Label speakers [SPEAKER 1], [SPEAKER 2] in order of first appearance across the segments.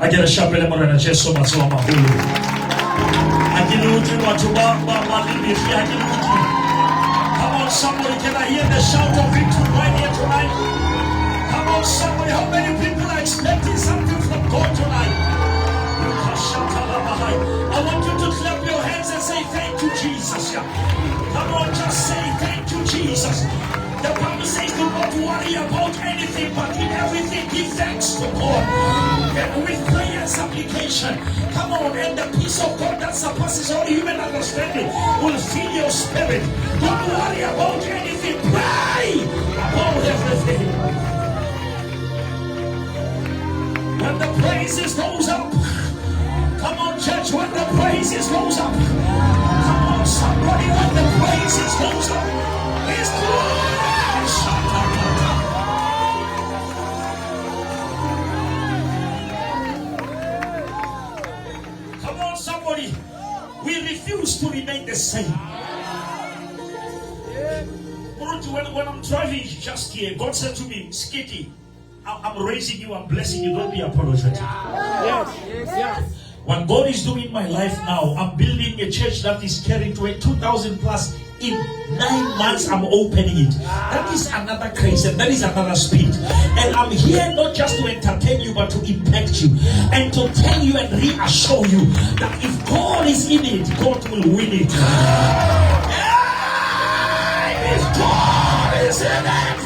[SPEAKER 1] I get a sharp element and just so much on my hulu. I didn't want to come on, somebody, can I hear the shout of victory right here tonight? Come on, somebody, how many people are expecting something from God tonight? I want you to clap your hands and say thank you, Jesus. Come on, just say thank you, Jesus. The Bible says do not worry about anything, but in everything give thanks to God. And with prayer and supplication, come on, and the peace of God that surpasses all human understanding will fill your spirit. Don't worry about anything, pray about everything. When the praises goes up, come on, church, when the praises goes up, come on, somebody, when the praises goes up, it's good. Come on, somebody. We refuse to remain the same. When I'm driving just here, God said to me, Sekete, I'm raising you, I'm blessing you, don't be apologetic. Yes. What God is doing in my life now, I'm building a church that is carrying to a 2,000 plus. In 9 months, I'm opening it. That is another grace and that is another speed. And I'm here not just to entertain you, but to impact you and to tell you and reassure you that if God is in it, God will win it. If God is in it.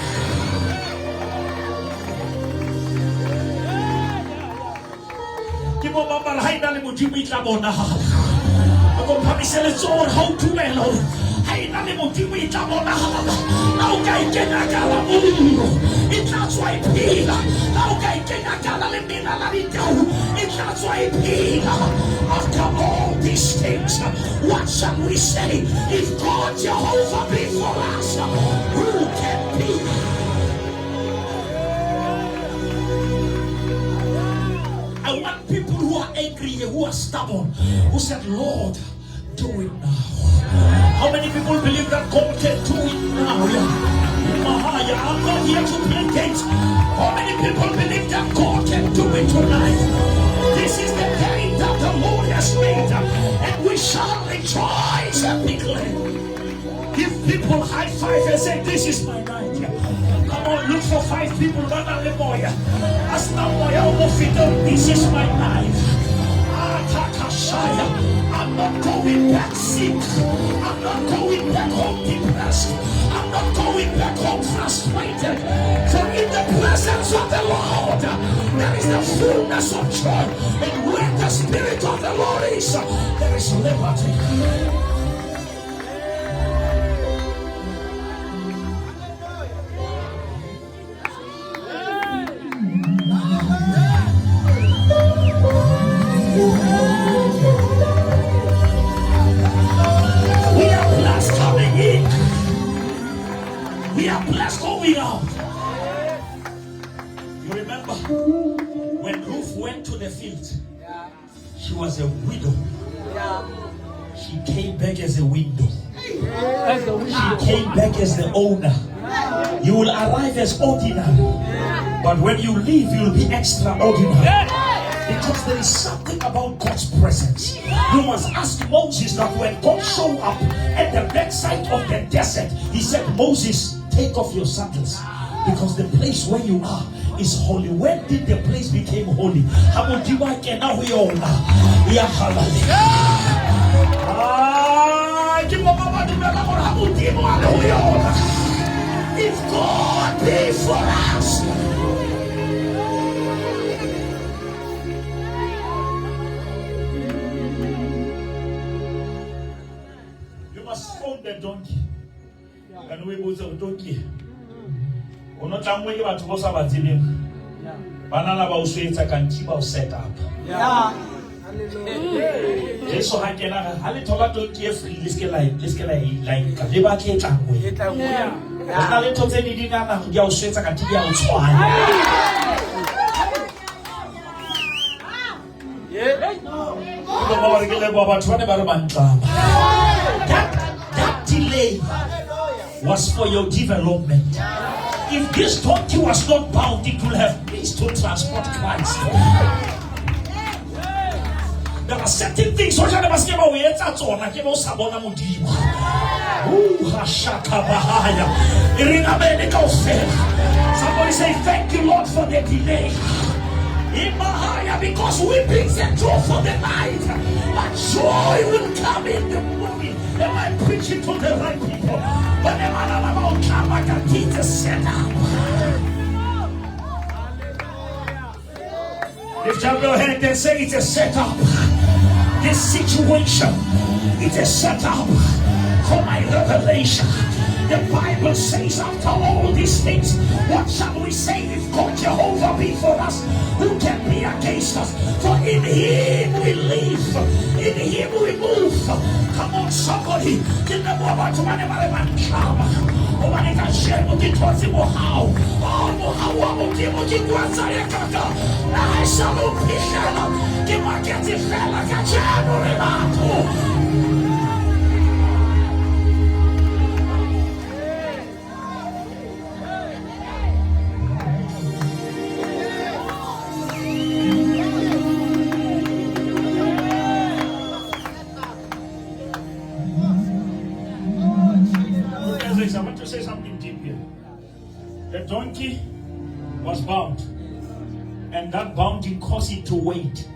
[SPEAKER 1] After all these things, what shall we say? If God Jehovah be for us, who can be? I want people who are angry, who are stubborn, who said, Lord, do it now. How many people believe that God can do it now? I'm not here to play games. How many people believe that God can do it tonight? This is the day that the Lord has made, and we shall rejoice and be glad. Give people high five and say, this is my night. Come on, look for 5 people. This is my night. I'm not going back sick. I'm not going back home depressed. I'm not going back home frustrated. For in the presence of the Lord, there is the fullness of joy. And where the Spirit of the Lord is, there is liberty. We are blessed going out. You remember when Ruth went to the field, she was a widow. She came back as a window. She came back as the owner. You will arrive as ordinary, but when you leave, you will be extraordinary. Because there is something about God's presence. You must ask Moses that when God showed up at the backside of the desert, he said, Moses, take off your sandals, because the place where you are is holy. When did the place become holy? If God be for us, you must phone the donkey. And we both of donkey. We're not time when you are to go Sabatin. Banana was set up. Yeah. So I can have a total donkey free. Let's get like Kaliba Ketangway. Yeah. I little tell you that you're straight like a tea outside. That delay was for your development. If this donkey was not bound, it would have missed to transport Christ. There are certain things which are never seen away. It's at all. I give us sabona mudiba. Ooh, hashaka bahaya. Iringa go fail. Somebody say, thank you, Lord, for the delay. In Bahaya, because weeping and joy for the night, but joy will come in the morning. Am I preaching to the right people? But the man about come back and teach a setup. Lift up your hand and say it's a setup. This situation, it's a setup for my revelation. The Bible says after all these things, what shall we say if God Jehovah be for us? Who can be against us? For in Him we live, in Him we move. Come on somebody, in the moment to whatever come. Oh, I can share with you towards him how. Oh, how I will give you what's I shall be shallow. Give my get it fella, catch I want to say something deep here. The donkey was bound, and that bounding caused it to wait.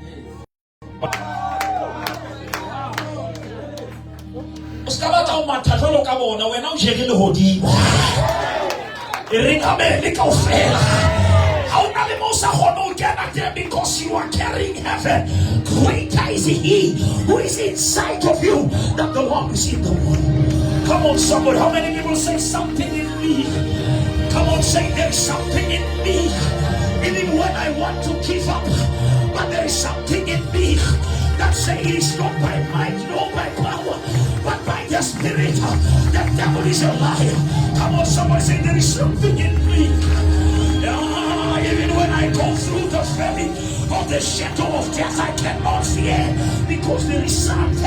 [SPEAKER 1] Because you are carrying heaven. Greater is He who is inside of you than the one who is in the world. Come on, somebody. How many people say something in me? Come on, say there's something in me. Even when I want to give up, but there is something in me that says it's not by might, not by power, but by the Spirit. The devil is a liar. Come on, somebody say there is something in me. Even when I go through the valley of the shadow of death, I cannot fear because there is something.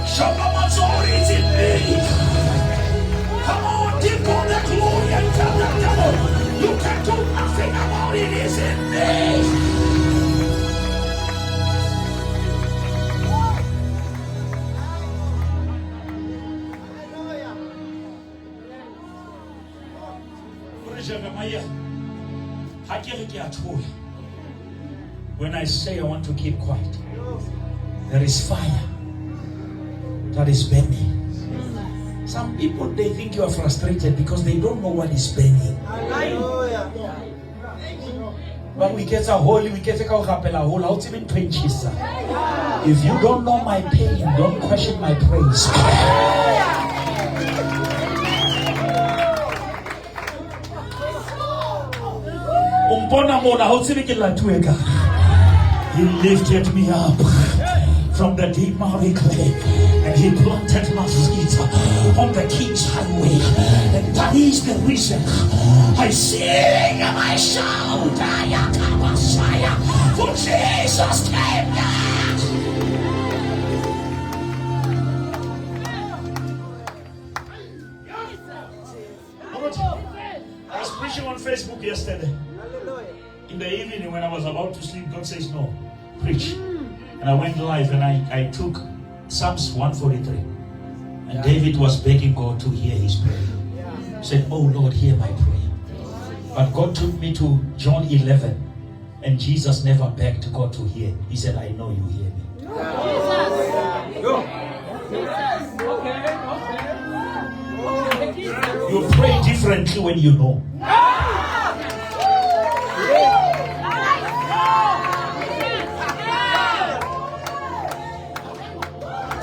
[SPEAKER 1] Shabbat is in me. Come on, give God the glory and tell the devil you can do nothing about it. It's in me. When I say I want to keep quiet, there is fire that is burning. Some people, they think you are frustrated because they don't know what is burning. But we get a holy, we get a whole out even 20. If you don't know my pain, don't question my praise. He lifted me up from the deep miry clay, and He planted my feet on the King's highway, and that is the reason I sing and I shout, for Jesus came back. I was preaching on Facebook yesterday. In the evening when I was about to sleep, God says, no, preach. And I went live and I took Psalms 143. And David was begging God to hear his prayer. He said, oh Lord, hear my prayer. But God took me to John 11. And Jesus never begged God to hear. He said, I know you hear me. You pray differently when you know.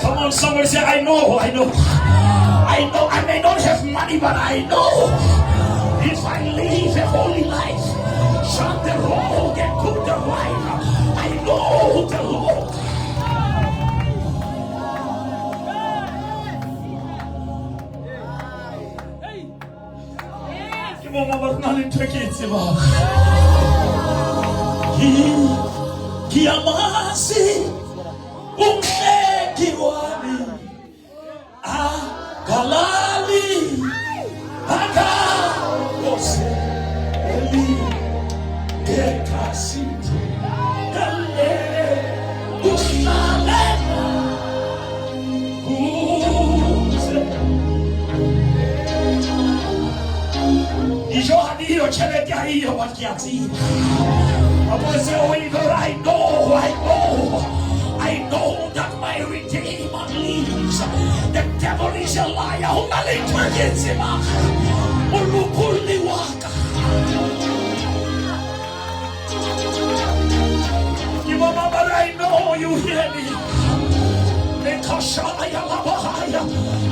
[SPEAKER 1] Come on, somebody say, I know. I may not have money, but I know if I live a holy life, shut the road and cook the wine, I know the Lord. Kiamasi umshekiwani agalali akose hear what you see. I was a waver. I know that my Redeemer lives. The devil is a liar. Who against him? But I know you hear me.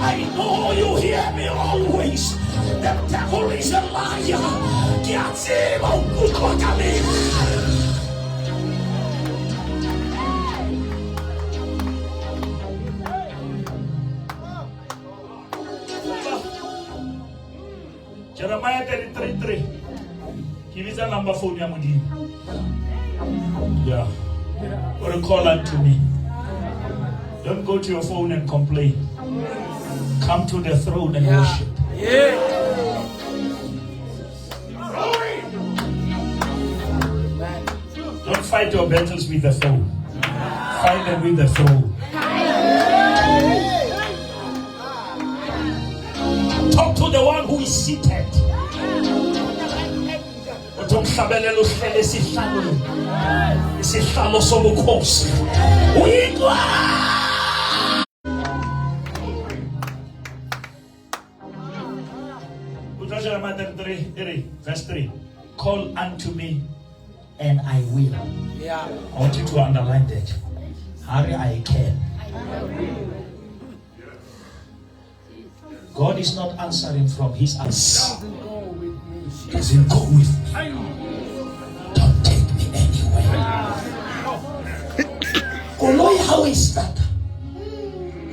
[SPEAKER 1] I know you hear me always. The devil is a liar. Jeremiah 33:3. Give us a number phone. Yeah. Or call unto me. Don't go to your phone and complain. Come to the throne and worship. Don't fight your battles with the phone. Fight them with the throne. Talk to the one who is seated. Verse 3. Call unto me and I will. I want you to underline that. Hurry, I can. God is not answering from his answer. He doesn't go with me. Don't take me anywhere. Koloi, how is that?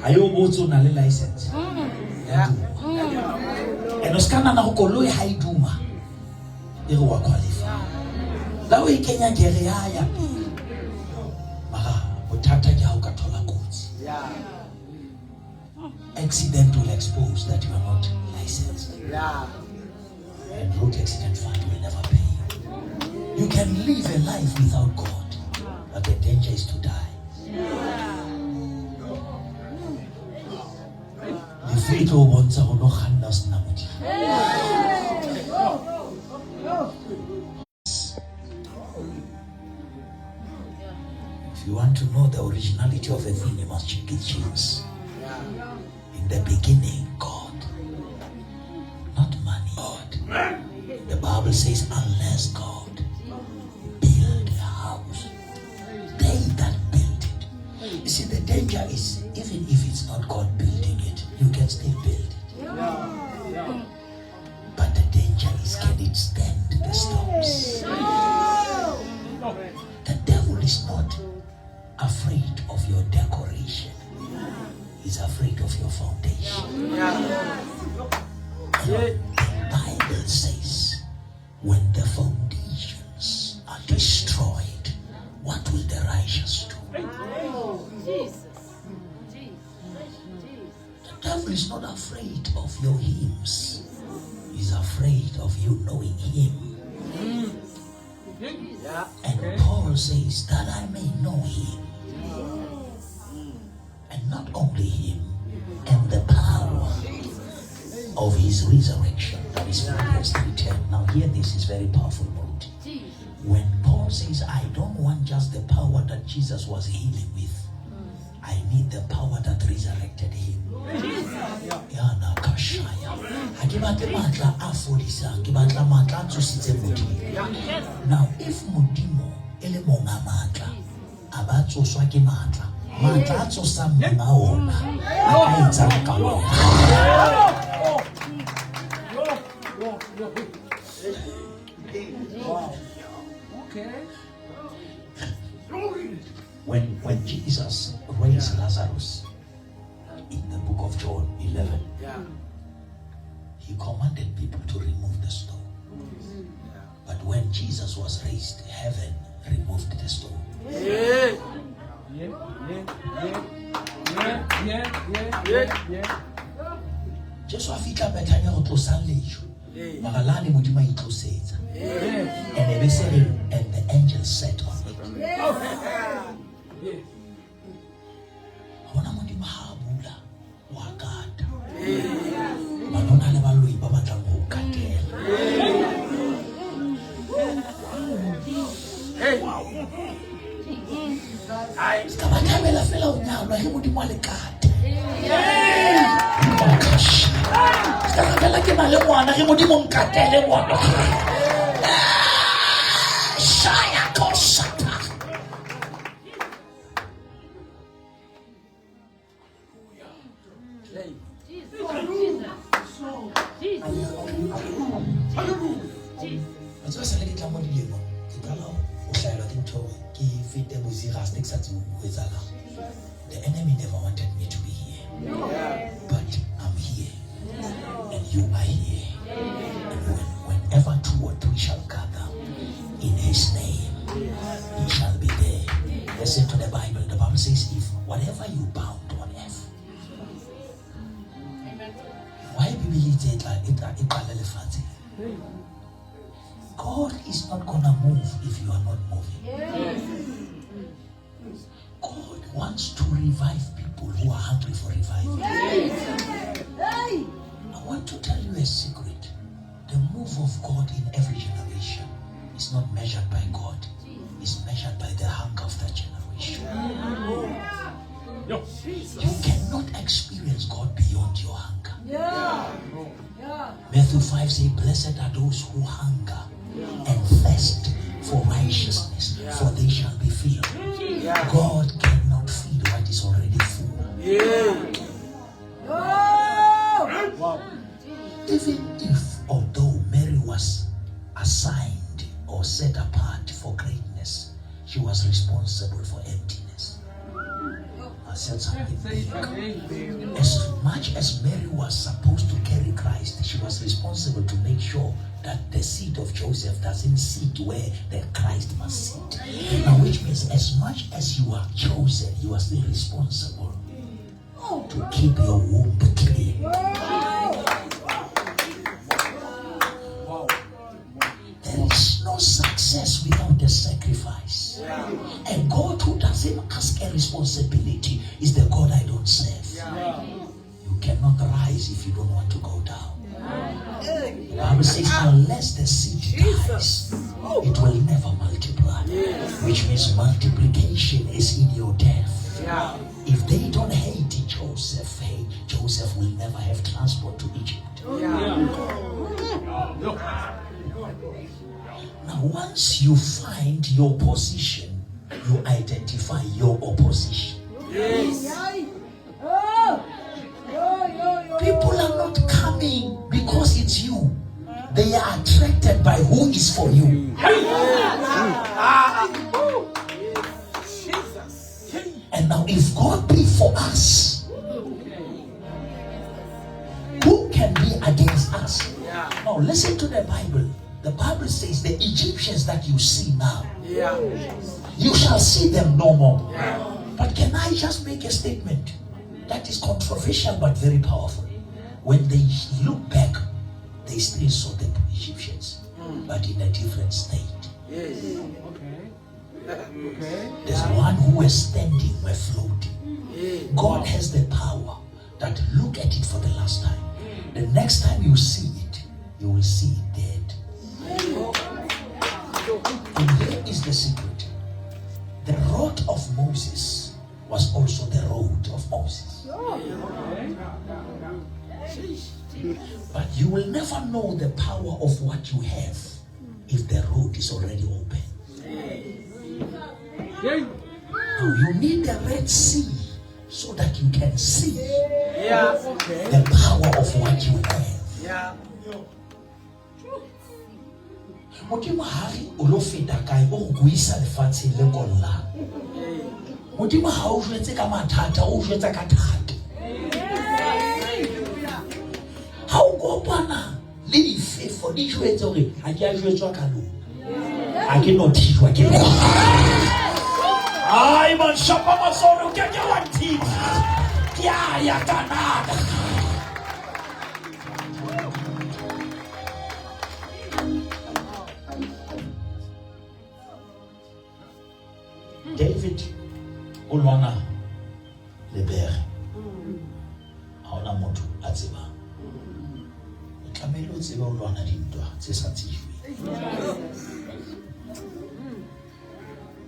[SPEAKER 1] Are you also na license? Yeah. And Oskana na koloi haiduma. Ego wa qualify. Lawe Kenya gereaya. Mara utata ja ukatola goods. Yeah. Accident will expose that you are not licensed. Yeah. And road accident fund will never pay you. You can live a life without God, but the danger is to die. If you want to know the originality of a thing, you must check its genes. In the beginning, God, not money. God. The Bible says, unless God build a house, they that build it. You see, the danger is, even if it's not God building it, you can still build it. But the danger is, can it stand the storms? The devil is not afraid of your decoration. He's afraid of your foundation. The Bible says, when the foundations are destroyed, what will the righteous do? The devil is not afraid of your hymns. He's afraid of you knowing him. And Paul says that I may know him. And not only him, and the power of his resurrection. That is Philippians 3:10. Now here this is very powerful note. When Paul says, I don't want just the power that Jesus was healing with. I need the power that resurrected him. Now if Mudimo ele monga matla abatso swake matla matlatso samna ona akaitsa ka wena. Okay. When Jesus raised Lazarus in the book of John 11, he commanded people to remove the stone. But when Jesus was raised, heaven removed the stone. Just afika Bethania go tlosa lejo. Magalane modimo itlosetsa. And the angel sat on it. Bona modimo ha bula wa gata. Banona le baloi ba batlang go katela. modimo a lekate. Fela ke na le ngwana ge modimo nkatele ngwana. Shaya kosata. The enemy never wanted me to be here, but I'm here, and you are here. And whenever 2 or 3 shall gather in His name, He shall be there. Listen to the Bible. The Bible says, if whatever you bound on earth, why do you believe it? God is not gonna move if you are not moving. God wants to revive people who are hungry for revival. I want to tell you a secret. The move of God in every generation is not measured by God. It's measured by the hunger of that generation. You cannot experience God beyond your hunger. Matthew 5 says, blessed are those who hunger and thirst for righteousness, for they shall be filled. God cannot feed what is already full. Even if, although Mary was assigned or set apart for greatness, she was responsible for emptiness. I said something big. As much as Mary was supposed to carry Christ, she was responsible to make sure that the seed of Joseph doesn't sit where the Christ must sit. Now, which means as much as you are chosen, you are still responsible to keep your womb clean. There is no success without the sacrifice. A God who doesn't ask a responsibility is the God I don't serve. You cannot rise if you don't want to go down. The Bible says, unless the seed dies, it will never multiply. Which means multiplication is in your death. If they don't hate Joseph, Joseph will never have transport to Egypt. Now, once you find your position, you identify your opposition. People are not coming because it's you. They are attracted by who is for you. And now, if God be for us, who can be against us? Now, listen to the Bible. The Bible says the Egyptians that you see now, you shall see them no more. But can I just make a statement that is controversial but very powerful? When they look back, they still saw the Egyptians, but in a different state. There's one who was standing, were floating. God has the power that look at it for the last time. The next time you see it, you will see it dead. And here is the secret. The rod of Moses was also the road of Moses. But you will never know the power of what you have if the road is already open. Now you need the Red Sea so that you can see the power of what you have. Modimo ha re o lo feta kae o go isa lefatsheng le kolla. Modimo ha o jwetse ka mathata o jwetsa ka thata. Ha o kopana le difefo di jwetse hore ha ke a jwetswa ka lona. Ha ke no thishwa ke lona. Ai man shapa masoro ke ke wa thishwa. Ya kanaka. David ulwana lebere haona motho a tseba o tlamehile o tseba ulwana dintwa tse sa tsejwe.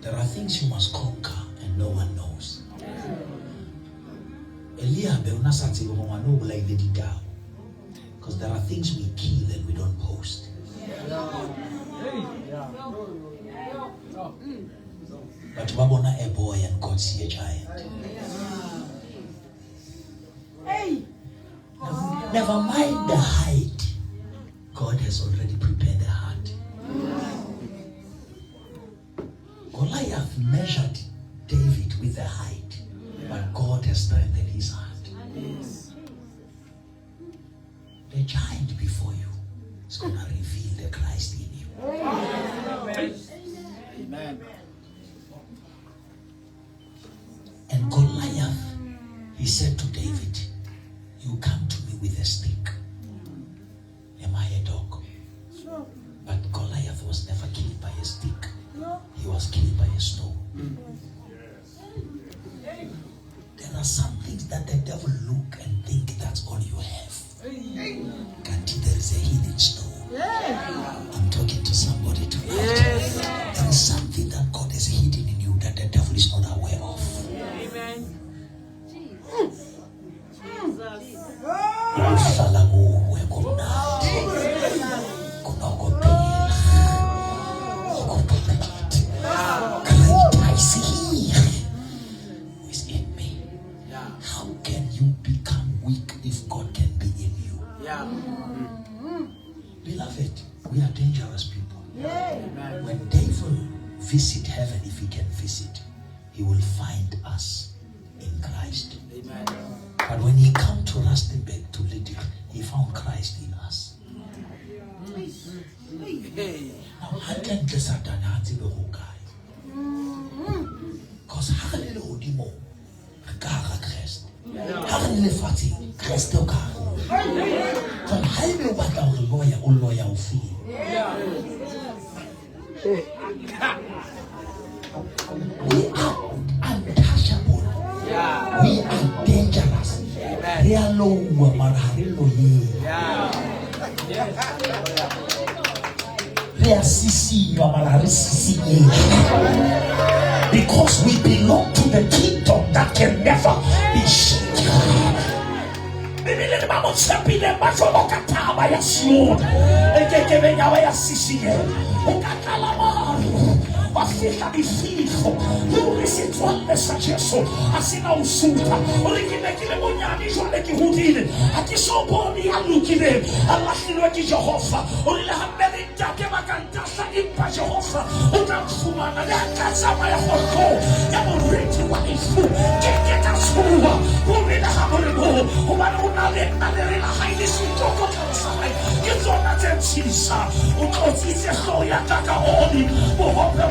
[SPEAKER 1] There are things you must conquer and no one knows. Because there are things we kill and we don't post. But wabona a boy and God see a giant. Never mind the height. God has already prepared the heart. Goliath measured David with the height, but God has strengthened his heart. The giant before you is going to reveal the Christ in you. Amen. And Goliath, he said to David, you come to me with a stick. Am I a dog? But Goliath was never killed by a stick. He was killed by a stone. There are some things that the devil look and think that's all you have. Kanti, there is a hidden stone. I'm talking to somebody tonight. There is something that God has hidden in you that the devil is not aware of. Amen. Who is in me? How can you become weak if God can be in you? Beloved, we are dangerous people. When devil visit heaven, if he can visit, he will find us in Christ. But when he come to Rustenburg to Lydia, he found Christ in us. Now, how can this happen? Because how can you do more? Christ. How can you fight Christ? From how you what our lawyer will feel. We are untouchable. We are dangerous. Realo marharelo ye. Because we belong to the kingdom that can never be shaken. Wafika mifiko ulisitwale sacheso asina usuta ulikile kile monyamisho lekihudile akisoboni alukile alashilwe ki Jehova ulile hameli take makantasa impa Jehova utamfumana yakazama ya hoko ya muriti wa ifu keketa suwa ulile hamurimu umana unalenda lerila haini sitoko kalasai kizona tensisa ukotise soya taka oni muhope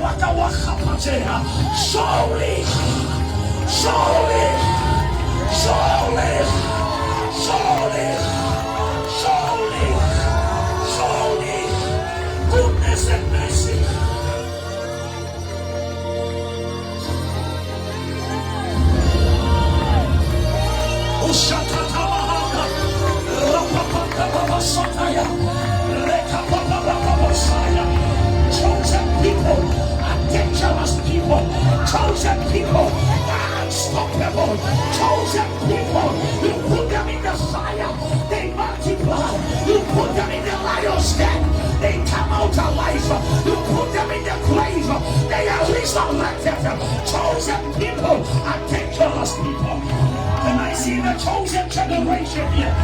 [SPEAKER 1] surely, surely, surely, surely, surely, surely, goodness and mercy. Ushakatamahaka, rapapakababasataya, rekapapababasaya, chosen people. Dangerous people, chosen people, unstoppable, chosen people. You put them in the fire, they multiply. You put them in the lion's den, they come out alive. You put them in the grave, they are resurrected. Chosen people are dangerous people. Can I see the chosen generation here?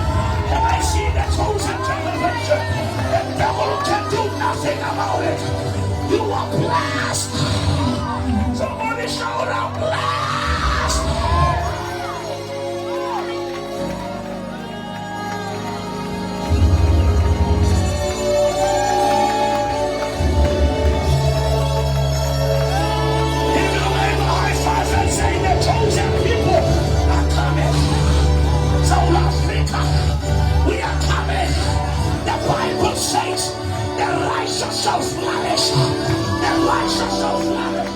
[SPEAKER 1] Can I see the chosen generation? The devil can do nothing about it. You are blessed. Somebody shout out blessed. Give your neighbor high five and say the chosen people are coming. South Africa, we are coming. The Bible says the righteous shall flourish. The righteous shall flourish.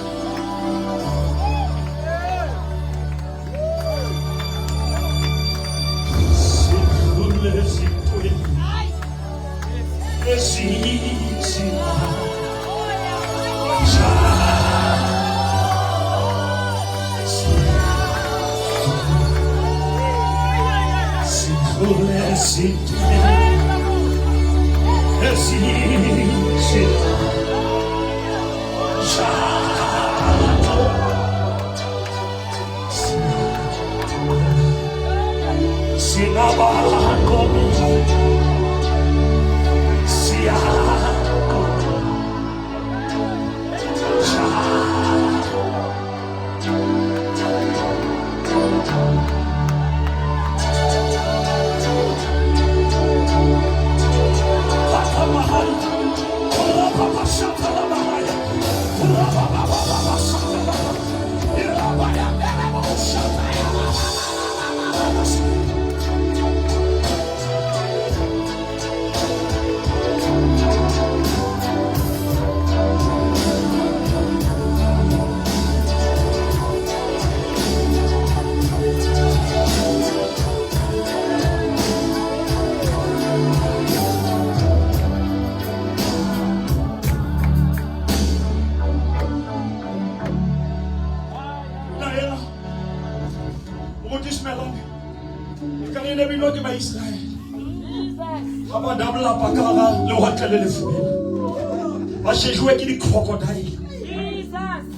[SPEAKER 1] Ba se jouer ke di crocodile.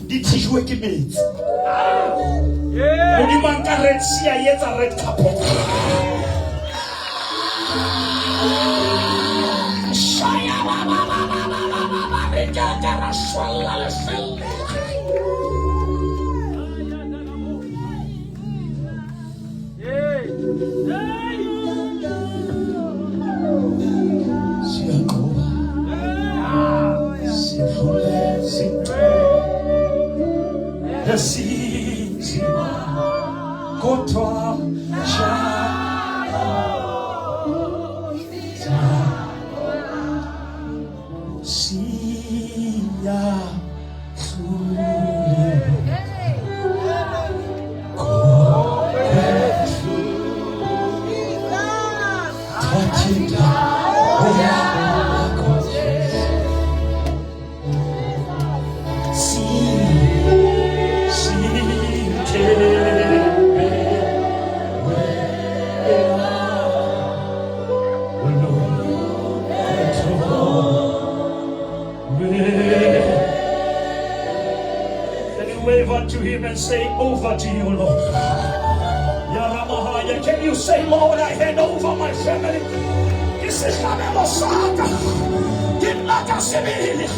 [SPEAKER 1] Di ti jouer ke metsi. O di manka red sea yetsa red carpet. Shaya ba re ka ra swalla le sel. Say over to you, Lord. Yaramahaya, can you say, Lord, I hand over my family? This is not a Moqhaka. Give like a civilian.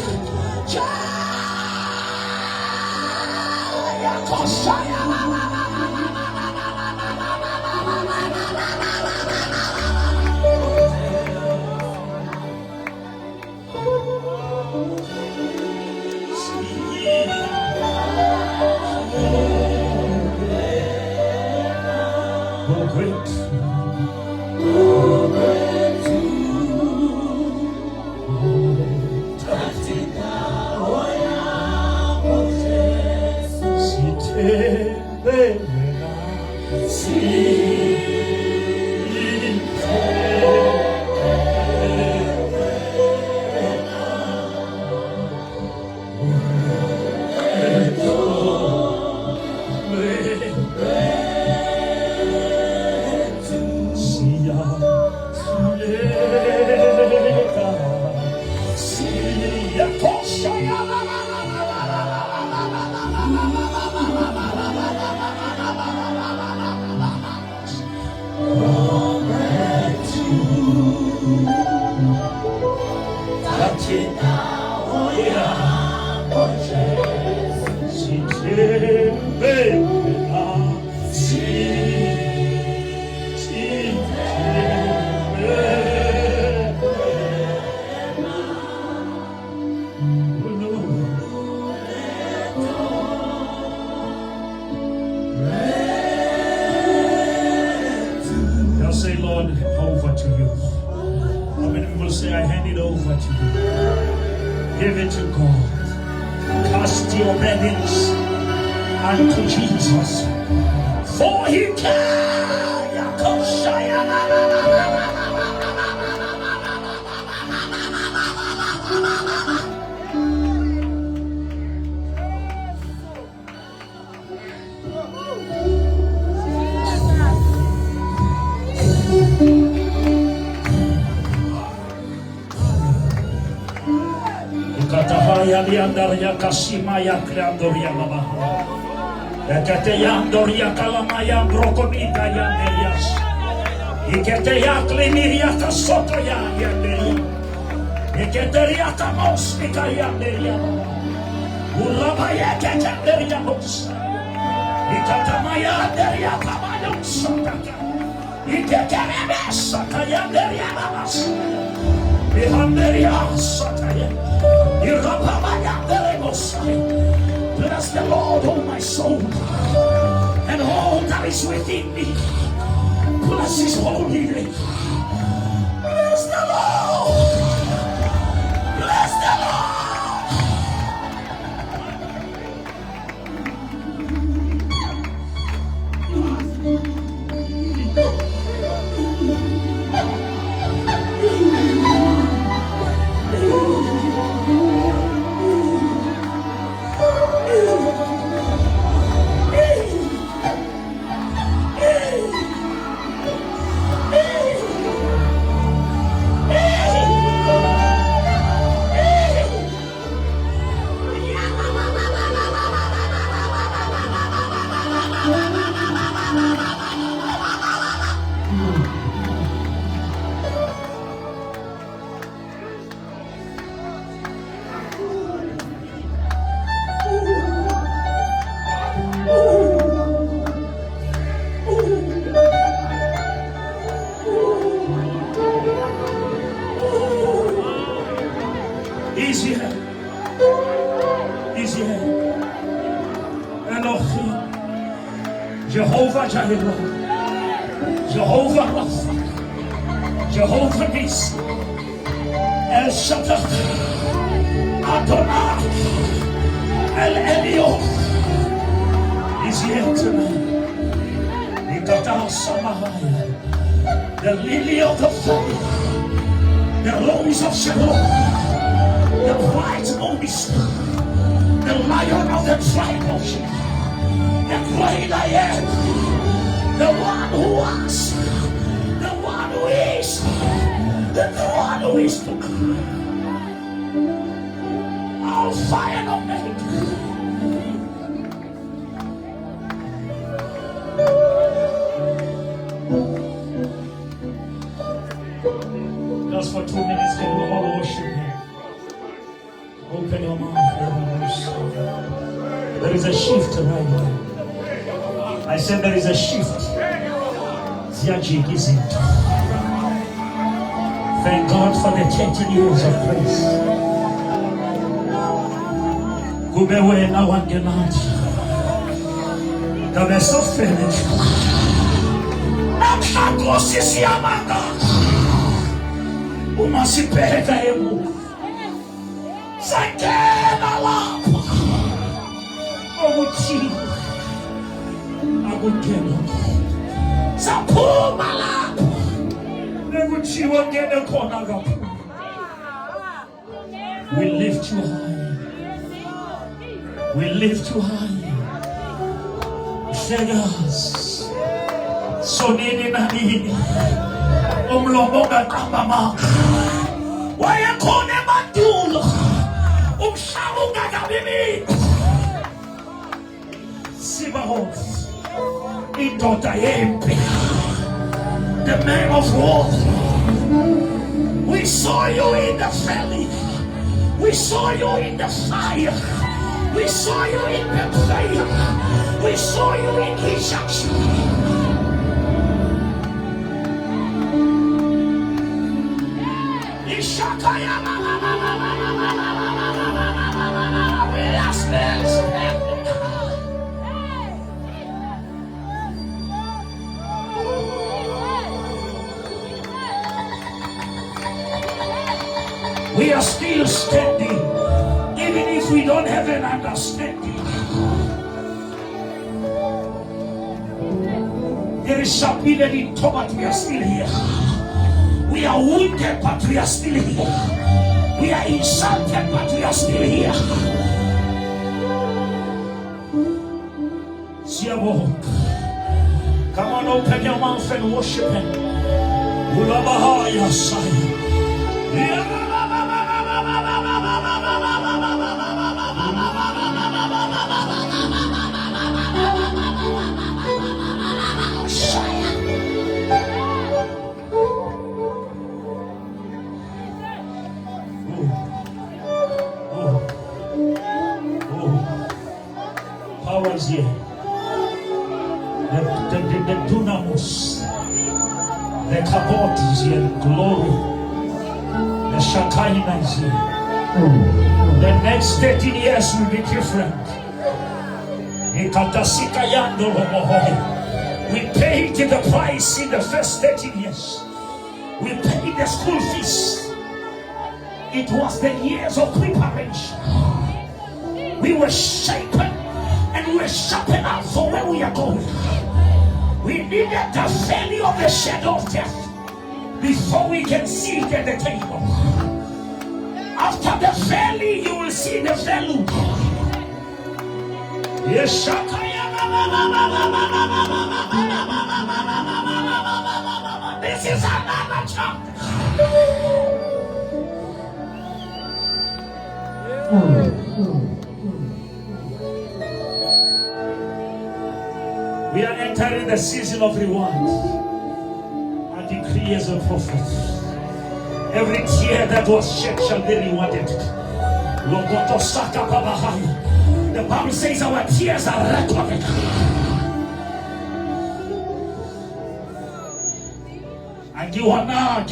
[SPEAKER 1] Give it to God. Cast your burdens unto Jesus, for He can. liandaria kasimaya kleandoria mama. Ekete yandoria kalamaya brokonita yanderias. Ikete yakliniria kasoto yanderia. Iketeria kamos ikayanderia mama. Urabaya kekenderia bosa. Ikatamaya deria kamayo sataka. Ikekerebe sakayanderia mama. Ihanderia sataya. Bless the Lord, oh my soul, and all that is within me. Bless His holy name. Bless the Lord. Bless the Lord. He's here. He's here. Elohim. Jehovah Jireh. Jehovah Rapha. Jehovah Nissi. El Shaddai. Adonai. El Elyon. He's here tonight. The lily of the valley. The rose of Sharon. The bright morning star, the lion of the tribe of Judah, the great I am, the one who was, the one who is, the one who is to come. Alpha and Omega. Just for 2 minutes, can we all worship Him? Open your mouth. There is a shift right now. I said there is a shift. Thank God for the 30 years of grace. Kubewe na wangenati. Kamesofele. Amshakosisi amanda. Umasipeleka emu. Sakena lapa. Oguchi. Agukena. Sapuma lapa. Neguchi wangene kona gapu. We lift you high. We lift you high. Vegas. Sonini na nini. Umlomoga kambama. Wayakone matula. Umshamunga kabimi. Sibahos. Idota yempe. The man of war. We saw you in the valley. We saw you in the fire. We saw you in the prayer. We saw you in rejection. We are still standing, even if we don't have an understanding. There is something that in but we are still here. We are wounded, but we are still here. We are insulted, but we are still here. Come on, open your mouth and worship Him. Ulabahaya Sai. The kabod is here, the glory. The Shekinah is here. The next 13 years will be different. We paid the price in the first 13 years. We paid the school fees. It was the years of preparation. We were shapen and we were sharpened up for where we are going. We needed the valley of the shadow of death before we can see it at the table. After the valley, you will see the value. Yes, this is another chapter. We are entering the season of reward. I decree as a prophet, every tear that was shed shall be rewarded. The Bible says our tears are recorded. And you are now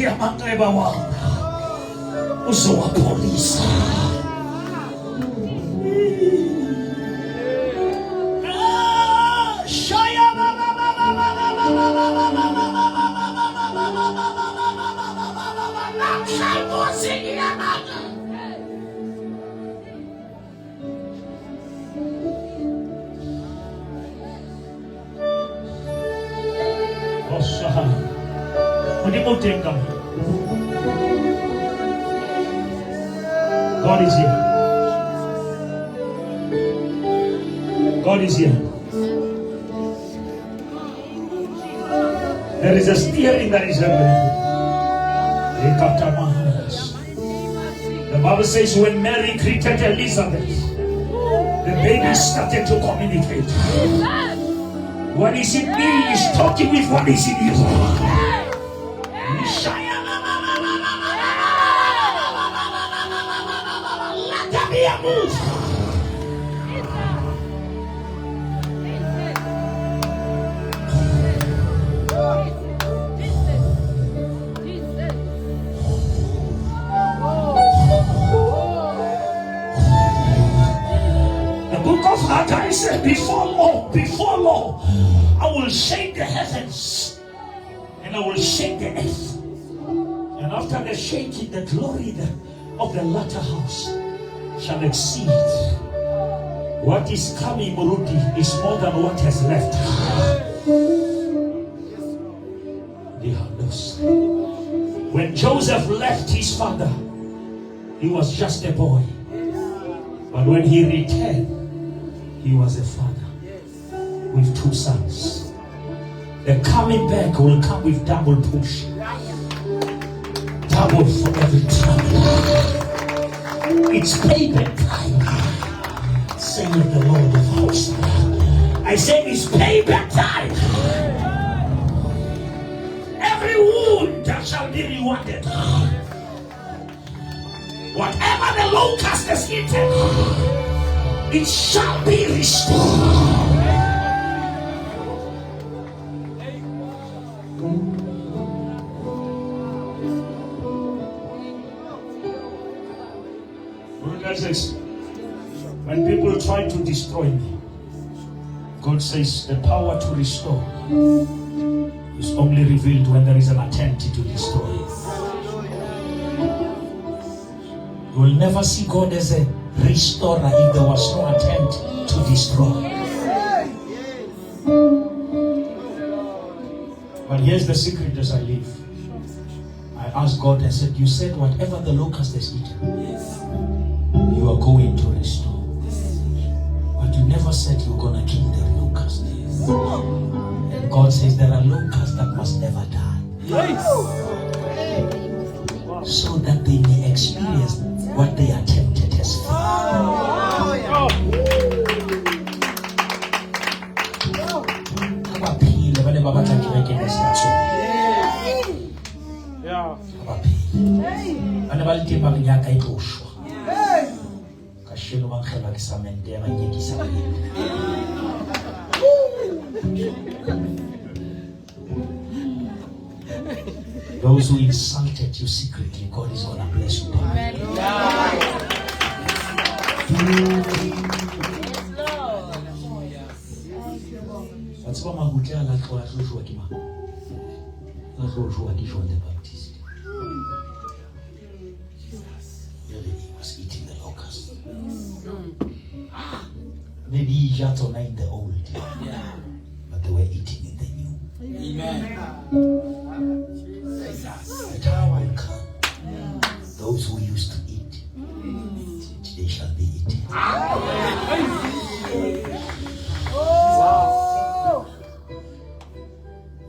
[SPEAKER 1] police. God is here. God is here. There is a steering that is happening. The Bible says when Mary greeted Elizabeth, the baby started to communicate. What is in me is talking with what is in you. Let there be a move. The book of Haggai said, before long, I will shake the heavens and I will shake the earth. And after the shaking, the glory of the latter house shall exceed. What is coming, Muruti, is more than what has left. When Joseph left his father, he was just a boy. But when he returned, he was a father with 2 sons. The coming back will come with double push. Double for every trouble. It's payback time, saying the Lord of hosts. I say it's payback time. Every wound that shall be rewarded. Whatever the locust has eaten, it shall be restored. When people try to destroy me, God says the power to restore is only revealed when there is an attempt to destroy. You will never see God as a restorer if there was no attempt to destroy. But here's the secret as I live. I asked God and said, you said whatever the locust has eaten, you are going to restore. But you never said you're going to kill the locust. And God says there are locusts that must never die. So that they may experience what they attempted as Those who insulted you secretly, God is going to bless you. Amen. What's what my good child like for us? Who's working on? That's what John the Baptist. Really, he was eating the locust. Maybe he just in the old, but they were eating in the new. Amen. The time will come. Those who used to eat, they shall be eaten.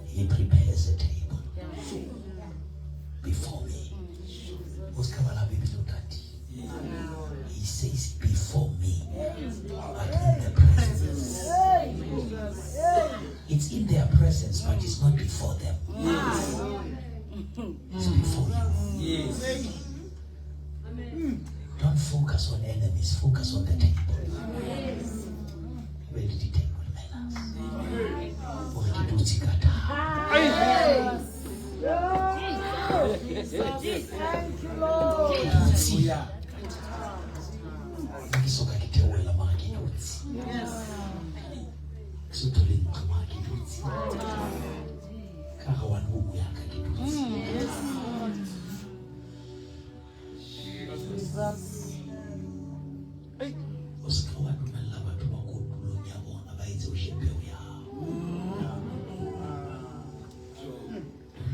[SPEAKER 1] He prepares a table before me. He says before me, but in the presence. It's in their presence, but it's not before them. It's before you. Don't focus on enemies, focus on the table. Where did the table manners? Or did you see that?
[SPEAKER 2] Thank you, Lord.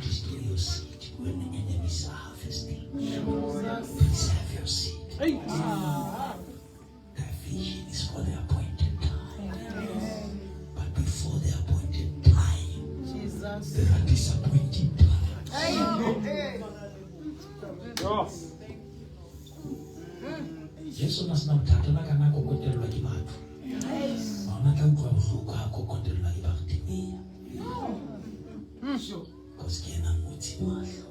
[SPEAKER 1] Destroy your seed when the enemies are harvesting. Preserve your seed. That vision is for the appointed time. But before the appointed time, there are disappointing times. Yesu nasema mtatu na kana kokotelwa kibatu. Maana kwa mfuko hako kokotelwa kibatimia. Koskena muti maso.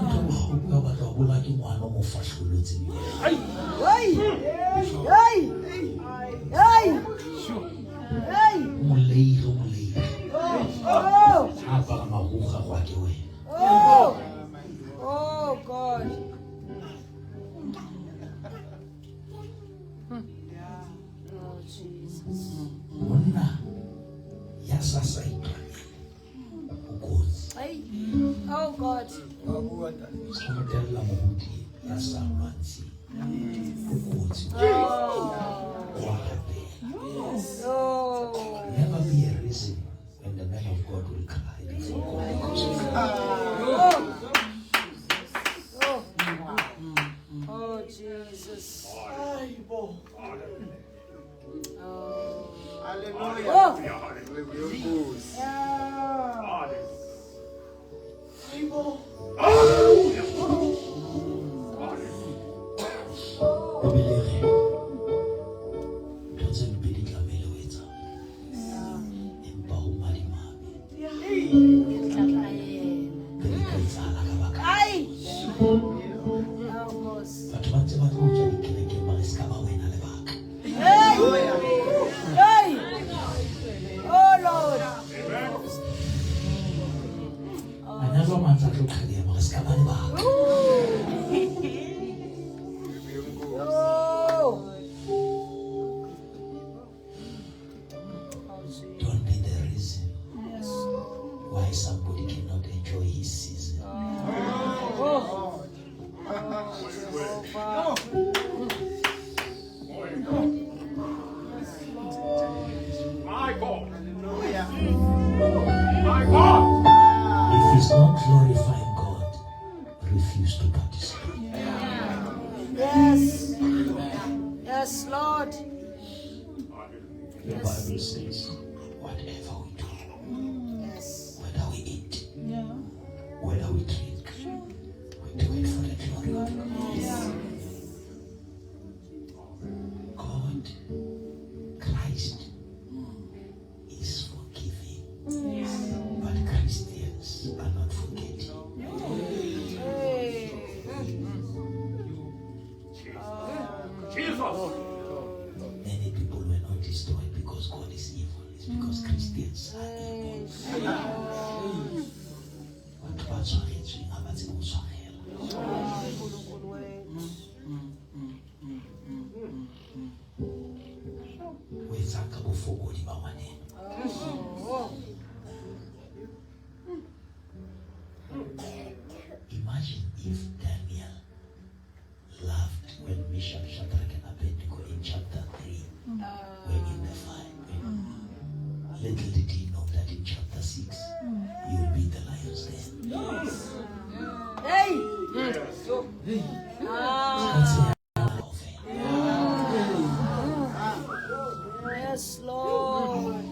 [SPEAKER 1] Nto mfuko ba tobula ki mwana mo fashuluti. Ai. Mulei. Hapa mahuha kwake wewe.
[SPEAKER 2] Oh God. Oh Jesus.
[SPEAKER 1] Mona ya sasa itwa.
[SPEAKER 2] Oh God.
[SPEAKER 1] Samotella muhuti ya samansi. Never be a reason when the man of God will cry.
[SPEAKER 2] Oh Jesus.
[SPEAKER 1] Don't be the reason why somebody cannot enjoy his season.
[SPEAKER 3] My God.
[SPEAKER 1] If he's not glorifying God, refuse to participate.
[SPEAKER 2] Yes. Yes, Lord.
[SPEAKER 1] The Bible says, whatever we do, whether we eat, whether we drink, we do it for the glory of God. God, Christ is forgiving, but Christians are not forgetting.
[SPEAKER 3] Jesus.
[SPEAKER 1] Many people were not destroyed because God is evil. It's because Christians are evil. Imagine if Daniel laughed when Meshach, Shadrach, and Abednego in chapter 3 were in the fire. Little did he know that in chapter 6 you will be the lion's den.
[SPEAKER 2] Hey! Yes, Lord.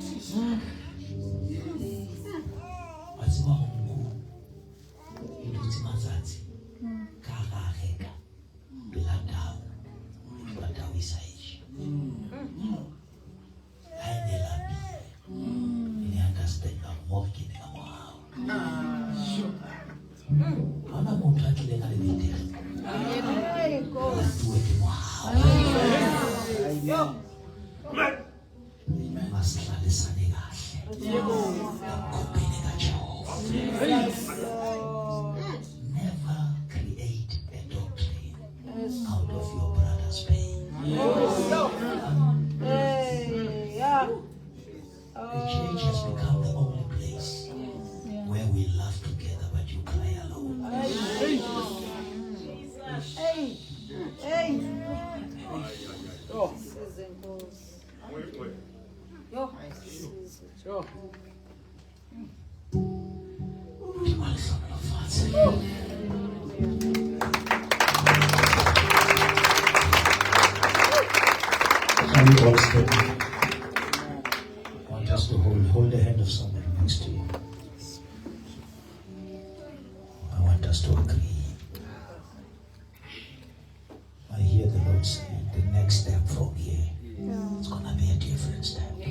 [SPEAKER 1] Never create a doctrine out of your brother's pain. The church has become the only place where we laugh together but you cry alone. Shall we all stand? I want us to hold the hand of somebody next to you. I want us to agree. I hear the Lord say, the next step from here, it's going to be a different step. We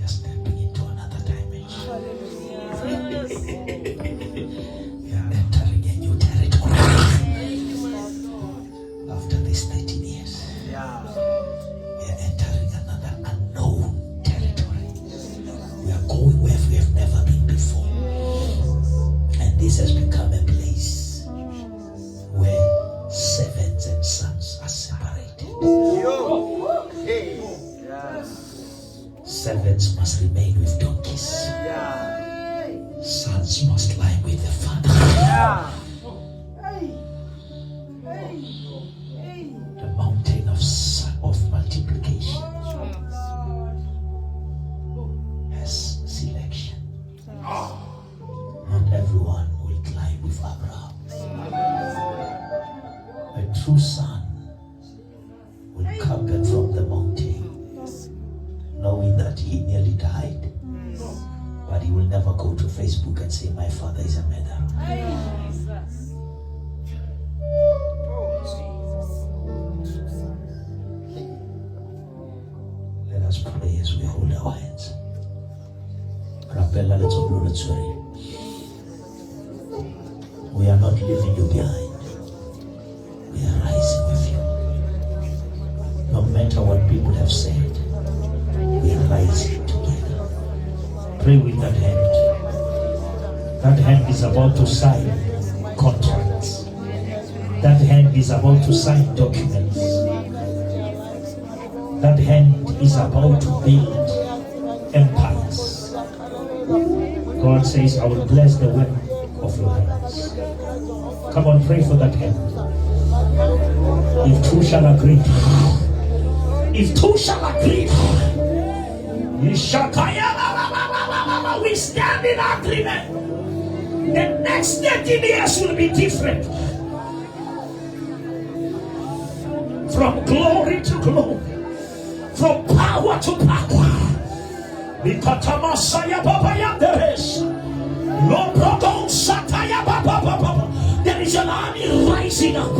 [SPEAKER 1] are stepping into another dimension. We are entering a new territory. After these 13 years, we are entering another unknown territory. We are going where we have never been before. And this has become a place where servants and sons are separated. Servants must remain with donkeys. Sons must lie with the father. The mountain of multiplication has selection. Not everyone will climb with Abraham. A true son will come back from the mountain knowing that he nearly died, but he will never go to Facebook and say, my father is a murderer. Let us pray as we hold our hands. Rapella, let's all let's pray. We are not leaving you behind. We are rising with you. No matter what people have said, we are rising together. Pray with that hand. That hand is about to sign contracts. That hand is about to sign documents. That hand is about to build empires. God says, I will bless the work of your hands. Come on, pray for that hand. If two shall agree, we stand in agreement. The next 13 years will be different. From glory to glory, from power to power. There is an army rising up.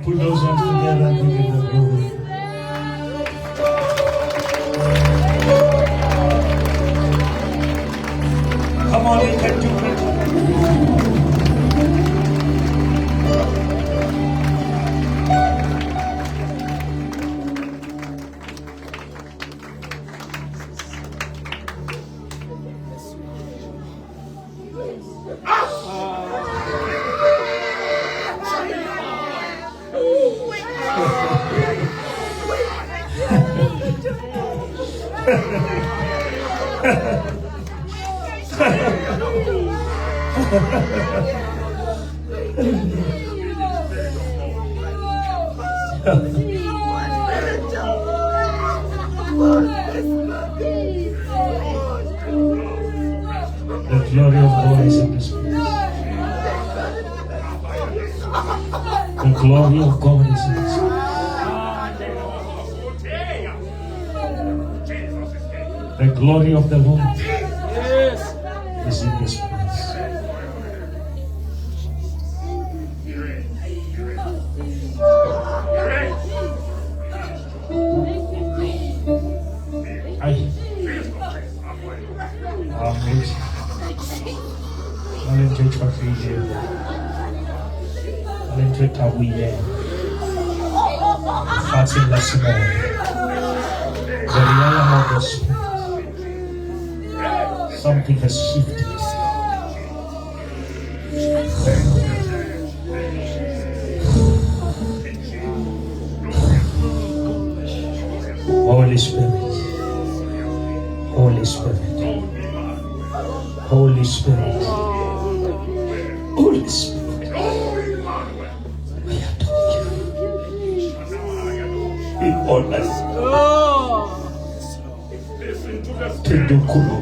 [SPEAKER 1] Put those hands together and give him the glory. Come on, you can do it. The glory of God is in this place. The glory of God is in this place. The glory of the Lord is in this place. Something has shifted. Holy Spirit, Holy Spirit, Holy Spirit, Holy Spirit, we adore you. We honor you. Tendukulu.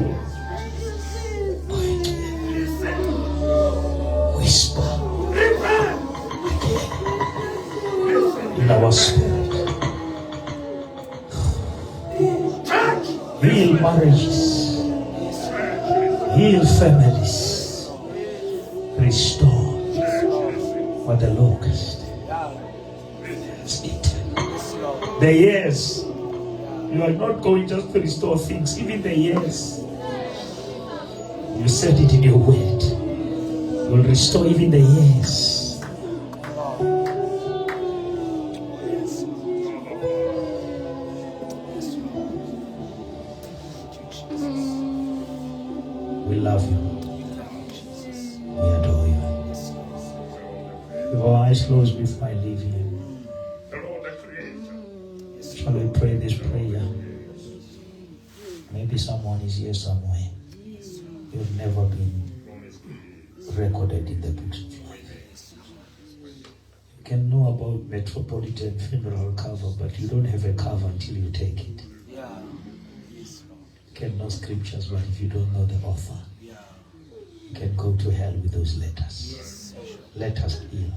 [SPEAKER 1] Whisper in our spirit. Heal marriages, heal families, restore what the locust has eaten. The years, you are not going just to restore things, even the years. You said it in your word. You will restore even the years. We love you. We adore you. With our eyes closed before I leave you, shall we pray this prayer? Maybe someone is here somewhere. You've never been recorded in the books of life. You can know about Metropolitan Funeral cover, but you don't have a cover until you take it. You can know scriptures, but if you don't know the author, you can go to hell with those letters. Letters heal,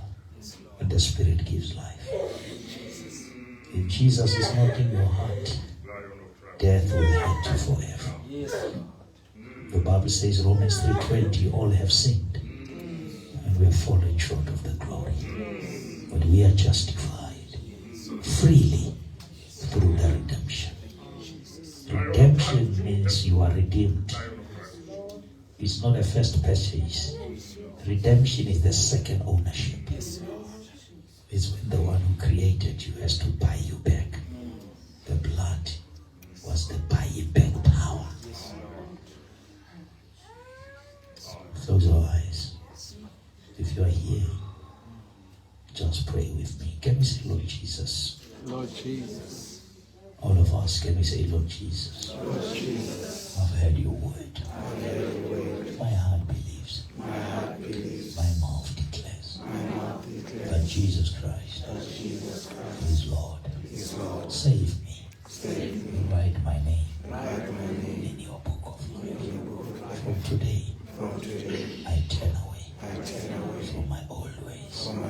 [SPEAKER 1] but the Spirit gives life. If Jesus is not in your heart, death will haunt you forever. The Bible says, Romans 3:20, all have sinned and we have fallen short of the glory. But we are justified freely through the redemption. Redemption means you are redeemed. It's not a first purchase. Redemption is the second ownership. It's when the one who created you has to buy you back. The blood was the buying back power. Close your eyes. If you are here, just pray with me. Can we say, Lord Jesus?
[SPEAKER 2] Lord Jesus.
[SPEAKER 1] All of us, can we say, Lord Jesus?
[SPEAKER 2] Lord Jesus.
[SPEAKER 1] I've heard your word.
[SPEAKER 2] I've heard your word.
[SPEAKER 1] My heart believes.
[SPEAKER 2] My heart believes.
[SPEAKER 1] My mouth declares.
[SPEAKER 2] My mouth declares.
[SPEAKER 1] That Jesus Christ is Lord.
[SPEAKER 2] Is Lord.
[SPEAKER 1] Save me.
[SPEAKER 2] Save me.
[SPEAKER 1] Write my name.
[SPEAKER 2] Write my name
[SPEAKER 1] In your book of life.
[SPEAKER 2] in your book of life.
[SPEAKER 1] From today,
[SPEAKER 2] From today,
[SPEAKER 1] I turn away
[SPEAKER 2] I turn away
[SPEAKER 1] from my old ways.
[SPEAKER 2] from my